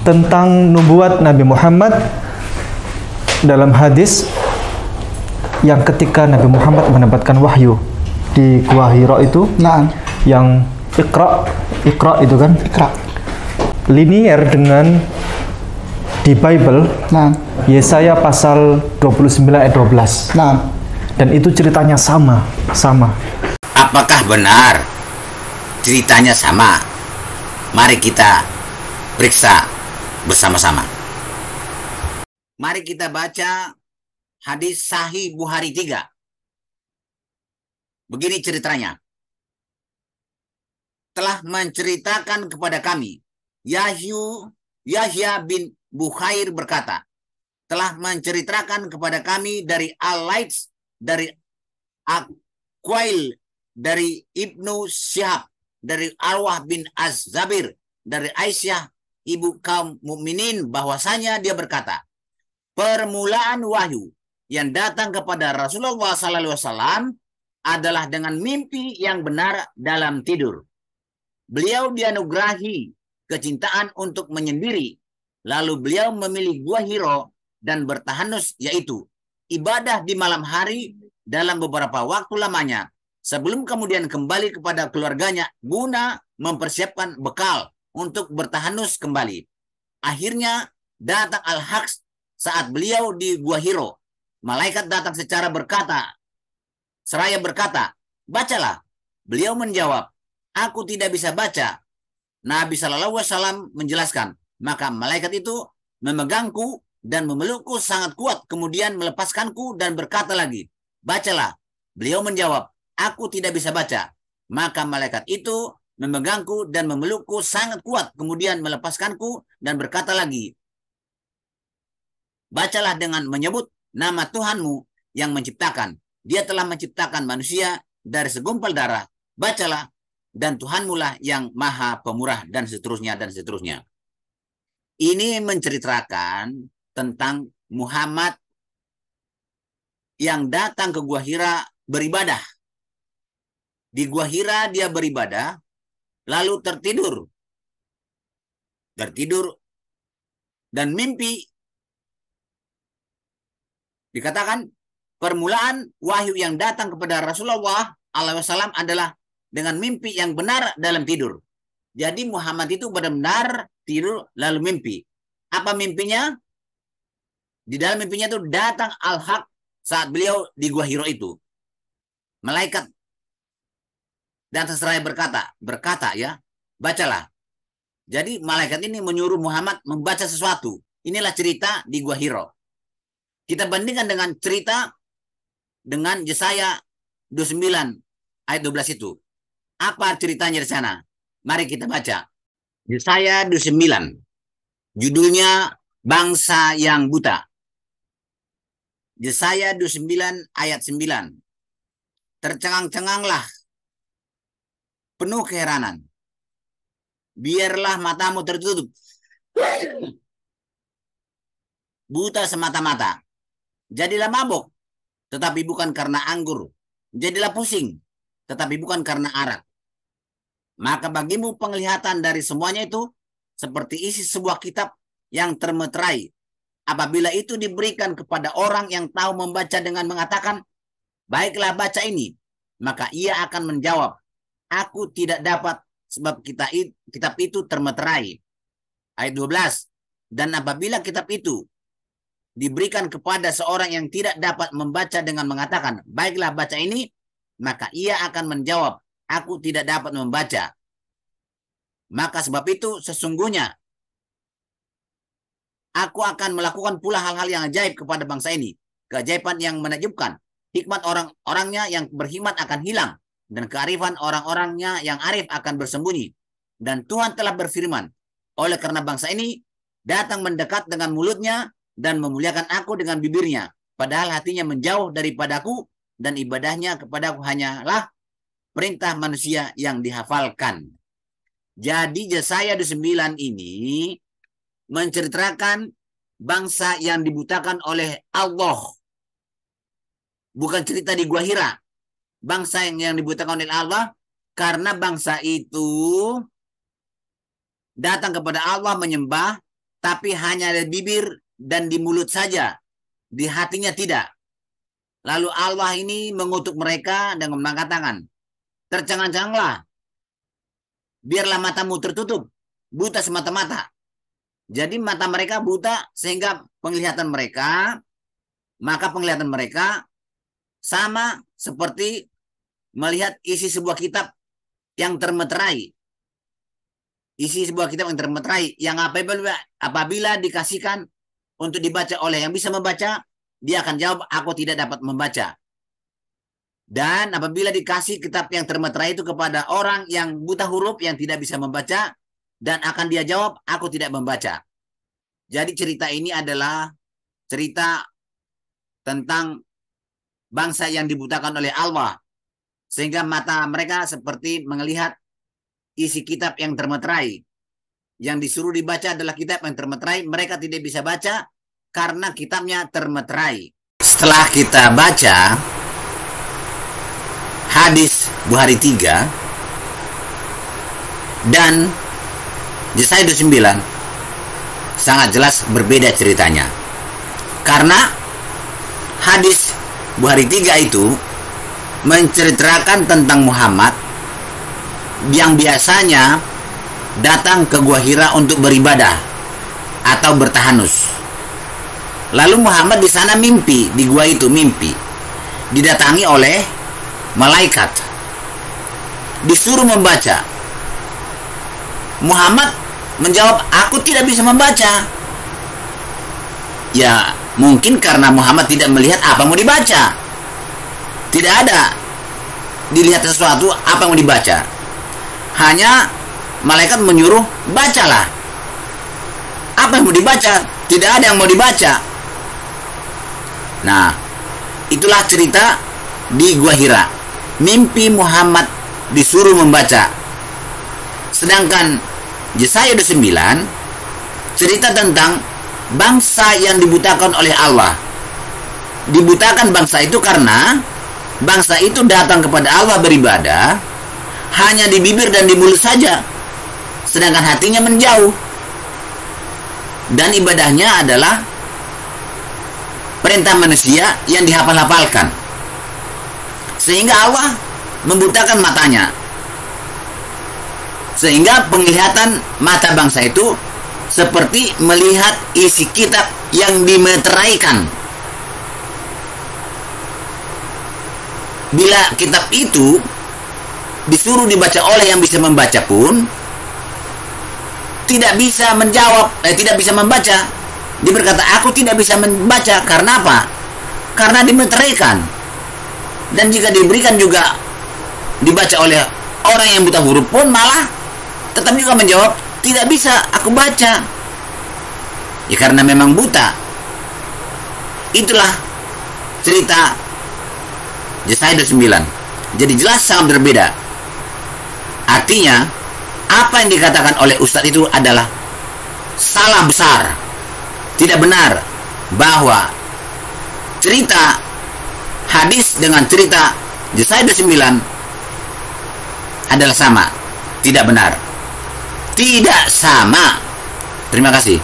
tentang nubuat Nabi Muhammad dalam hadis yang ketika Nabi Muhammad mendapatkan wahyu di Gua Hira itu, yang Iqra itu kan, linier dengan di Bible, Yesaya pasal 29 ayat 12. Dan itu ceritanya sama. Apakah benar ceritanya sama? Mari kita periksa bersama-sama. Mari kita baca hadis Sahih Bukhari 3. Begini ceritanya. Telah menceritakan kepada kami, Yahya bin Bukhair berkata, telah menceritakan kepada kami dari Al-Laits, dari Aqwail, dari Ibnu Syihab, dari Arwah bin Az-Zabir, dari Aisyah, ibu kaum mukminin, bahwasanya dia berkata, permulaan wahyu yang datang kepada Rasulullah SAW adalah dengan mimpi yang benar dalam tidur. Beliau dianugerahi kecintaan untuk menyendiri, lalu beliau memilih Gua Hira dan bertahanus, yaitu ibadah di malam hari dalam beberapa waktu lamanya, sebelum kemudian kembali kepada keluarganya guna mempersiapkan bekal untuk bertahanus kembali. Akhirnya datang Al-Haq saat beliau di Gua Hira. Malaikat datang seraya berkata, bacalah. Beliau menjawab, aku tidak bisa baca. Nabi SAW menjelaskan, maka malaikat itu memegangku dan memelukku sangat kuat, kemudian melepaskanku dan berkata lagi, bacalah. Beliau menjawab, aku tidak bisa baca. Maka malaikat itu memegangku dan memelukku sangat kuat, kemudian melepaskanku dan berkata lagi, bacalah dengan menyebut nama Tuhanmu yang menciptakan. Dia telah menciptakan manusia dari segumpal darah. Bacalah, dan Tuhanmu lah yang maha pemurah, dan seterusnya, dan seterusnya. Ini menceritakan tentang Muhammad yang datang ke Gua Hira beribadah. Di Gua Hira dia beribadah, lalu tertidur dan mimpi. Dikatakan permulaan wahyu yang datang kepada Rasulullah SAW adalah dengan mimpi yang benar dalam tidur. Jadi Muhammad itu benar-benar tidur lalu mimpi. Apa mimpinya? Di dalam mimpinya itu datang Al-Haq saat beliau di Gua Hira itu. Malaikat dan seraya berkata ya, bacalah. Jadi malaikat ini menyuruh Muhammad membaca sesuatu. Inilah cerita di Gua Hira. Kita bandingkan dengan cerita dengan Yesaya 29 ayat 12 itu. Apa ceritanya di sana? Mari kita baca. Yesaya 29. Judulnya Bangsa yang Buta. Yesaya 29 ayat 9. Tercengang-cenganglah, penuh keheranan. Biarlah matamu tertutup. Buta semata-mata. Jadilah mabuk, tetapi bukan karena anggur. Jadilah pusing, tetapi bukan karena arak. Maka bagimu penglihatan dari semuanya itu seperti isi sebuah kitab yang termeterai. Apabila itu diberikan kepada orang yang tahu membaca dengan mengatakan, baiklah baca ini, maka ia akan menjawab, aku tidak dapat sebab kitab itu termeterai. Ayat 12. Dan apabila kitab itu diberikan kepada seorang yang tidak dapat membaca dengan mengatakan, baiklah baca ini, maka ia akan menjawab, aku tidak dapat membaca. Maka sebab itu sesungguhnya aku akan melakukan pula hal-hal yang ajaib kepada bangsa ini, keajaiban yang menakjubkan. Hikmat orang-orangnya yang berhikmat akan hilang, dan kearifan orang-orangnya yang arif akan bersembunyi. Dan Tuhan telah berfirman, oleh karena bangsa ini datang mendekat dengan mulutnya dan memuliakan aku dengan bibirnya, padahal hatinya menjauh daripadaku, dan ibadahnya kepadaku hanyalah perintah manusia yang dihafalkan. Jadi Yesaya 29 ini menceritakan bangsa yang dibutakan oleh Allah. Bukan cerita di Gua Hira. Bangsa yang dibutakan oleh Allah karena bangsa itu datang kepada Allah menyembah tapi hanya di bibir dan di mulut saja, di hatinya tidak. Lalu Allah ini mengutuk mereka dengan mengatakan, tercengang-cenganglah, biarlah matamu tertutup, buta semata-mata. Jadi mata mereka buta sehingga penglihatan mereka, maka penglihatan mereka sama seperti melihat isi sebuah kitab yang termeterai. Isi sebuah kitab yang termeterai, yang apabila dikasihkan untuk dibaca oleh yang bisa membaca, dia akan jawab, aku tidak dapat membaca. Dan apabila dikasih kitab yang termeterai itu kepada orang yang buta huruf, yang tidak bisa membaca, dan akan dia jawab, aku tidak membaca. Jadi cerita ini adalah cerita tentang bangsa yang dibutakan oleh Allah, sehingga mata mereka seperti melihat isi kitab yang termeterai. Yang disuruh dibaca adalah kitab yang termeterai, mereka tidak bisa baca karena kitabnya termeterai. Setelah kita baca hadis Bukhari 3 dan Yesaya 29, sangat jelas berbeda ceritanya. Karena hadis Bukhari 3 itu menceritakan tentang Muhammad yang biasanya datang ke Gua Hira untuk beribadah atau bertahanus. Lalu Muhammad di sana mimpi, di gua itu mimpi, didatangi oleh malaikat, disuruh membaca. Muhammad menjawab, aku tidak bisa membaca. Ya, mungkin karena Muhammad tidak melihat apa yang mau dibaca. Tidak ada dilihat sesuatu apa yang mau dibaca. Hanya malaikat menyuruh, bacalah. Apa yang mau dibaca? Tidak ada yang mau dibaca. Nah, itulah cerita di Gua Hira. Mimpi Muhammad disuruh membaca. Sedangkan Yesaya 29 cerita tentang bangsa yang dibutakan oleh Allah. Dibutakan bangsa itu karena bangsa itu datang kepada Allah beribadah hanya di bibir dan di mulut saja, sedangkan hatinya menjauh. Dan ibadahnya adalah perintah manusia yang dihafal-hafalkan, sehingga Allah membutakan matanya, sehingga penglihatan mata bangsa itu seperti melihat isi kitab yang dimeteraikan. Bila kitab itu disuruh dibaca oleh yang bisa membaca pun tidak bisa menjawab, tidak bisa membaca. Dia berkata, aku tidak bisa membaca. Karena apa? Karena dimeteraikan. Dan jika diberikan juga dibaca oleh orang yang buta huruf pun malah tetap juga menjawab, tidak bisa aku baca. Ya karena memang buta. Itulah cerita Yesaya 29. Jadi jelas sangat berbeda. Artinya, apa yang dikatakan oleh Ustadz itu adalah salah besar. Tidak benar bahwa cerita hadis dengan cerita Yesaya 29 adalah sama. Tidak benar. Tidak sama. Terima kasih.